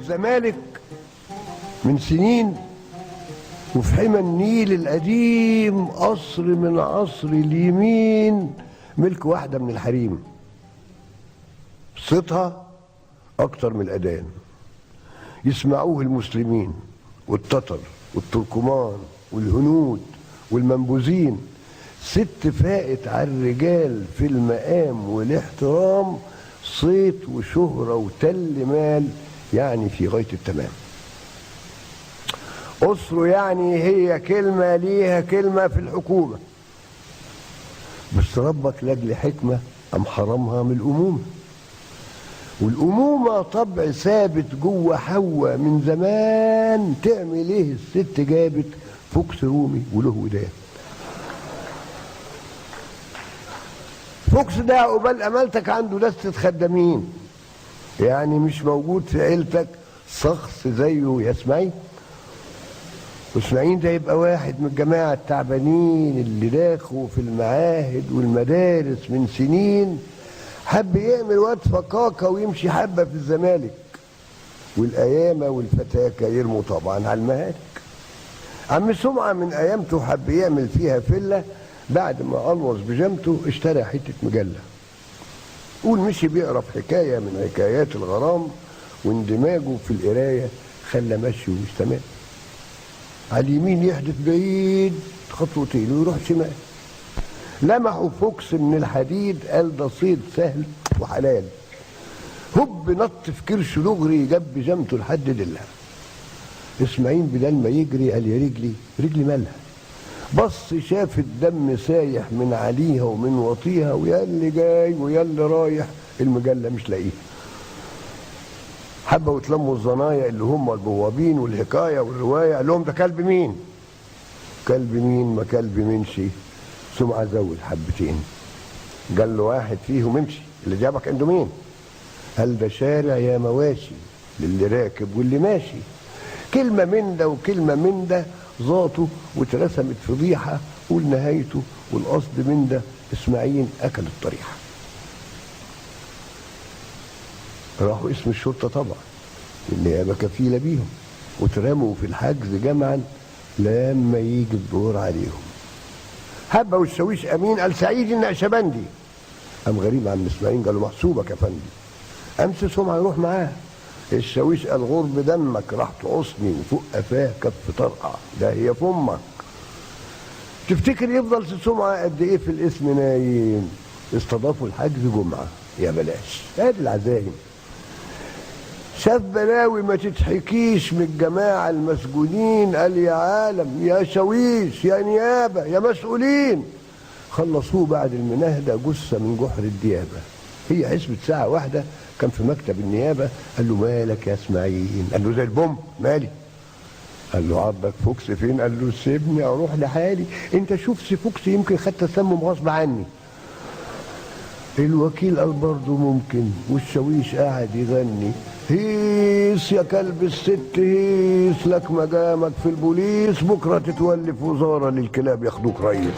الزمالك من سنين، وفي حمى النيل القديم قصر من عصر اليمين ملك واحدة من الحريم، صيتها أكتر من الأذان، يسمعوه المسلمين والتتر والتركمان والهنود والمنبوذين. ست فائت على الرجال في المقام والاحترام، صيت وشهرة وتل مال، يعني في غاية التمام. أسره يعني هي كلمة ليها كلمة في الحكومة، بس ربك لاجل حكمة أم حرمها من الأمومة، والأمومة طبع ثابت جوه حواء من زمان. تعمل إيه الست جابت فوكس رومي وله ودان. فوكس ده عقبال أمالتك عنده دستة خدامين، يعني مش موجود في عيلتك شخص زيه يا اسماعيل. واسماعيل ده يبقى واحد من الجماعة التعبانين اللي داخلوا في المعاهد والمدارس من سنين، حب يعمل واد فكاكة ويمشي حبة في الزمالك، والأيامة والفتاكة يرموا طبعا على المهالك. عم سمعة من أيامته حب يعمل فيها فيلا، بعد ما قلوص بجامته اشترى حتة مجلة. قول مشي بيقرا في حكاية من حكايات الغرام، واندماجه في القراية خلى مشيه مش تمام. على اليمين يحدث بعيد خطوتين ويروح شمال. لمحوا فوكس من الحديد، قال ده صيد سهل وحلال. هب نط في كرش دغري، جاب بجامته لحد دلها. اسماعيل بدل ما يجري قال يا رجلي مالها. بص شاف الدم سايح من عليها ومن وطيها، ويا اللي جاي ويا اللي رايح المجله مش لاقيها. حبوا يتلموا الزنايا اللي هم البوابين والحكايه والروايه، قال لهم ده كلب مين؟ كلب مين؟ ما كلب منشي. سمعة زود حبتين، قال له واحد فيهم امشي، اللي جابك عنده مين؟ قال ده شارع يا مواشي للي راكب واللي ماشي. كلمه من ده وكلمه من ده ذاته، واترسمت فضيحه ونهايته، والقصد من ده اسماعيل اكل الطريحه. راحوا اسم الشرطه طبعا، النيابه كفيله بيهم، واترموا في الحجز جمعا لما يجي الدور عليهم. هبه والشاويش امين قال سعيد النقشبندي. قام غريب عم اسماعيل قال له محسوبك يا فندم. امس سمعه يروح معاه. الشاويش قال غرب دمك راح تعصني وفوق قفاه كف طرقع، ده هي فمك. تفتكر يفضل سمعه قد ايه في الاسم نايم؟ استضافوا الحجز جمعه، يا بلاش ادي العزايم. شاف بلاوي ما تتحكيش من الجماعه المسجونين، قال يا عالم يا شاويش يا نيابه يا مسؤولين. خلصوه بعد المناهده جثه من جحر الديابه. هي حسبة ساعه واحده كان في مكتب النيابه. قال له مالك يا اسماعيل؟ قال له زي البوم. مالي؟ قال له عضك فوكس فين؟ قال له سيبني اروح لحالي. انت شوف سي فوكس يمكن خد تسمم غصب عني. الوكيل قال برضه ممكن، والشاويش قاعد يغني هيس يا كلب الست هيس، لك مقامك في البوليس، بكره تتولي في وزاره للكلاب ياخدوك ريس.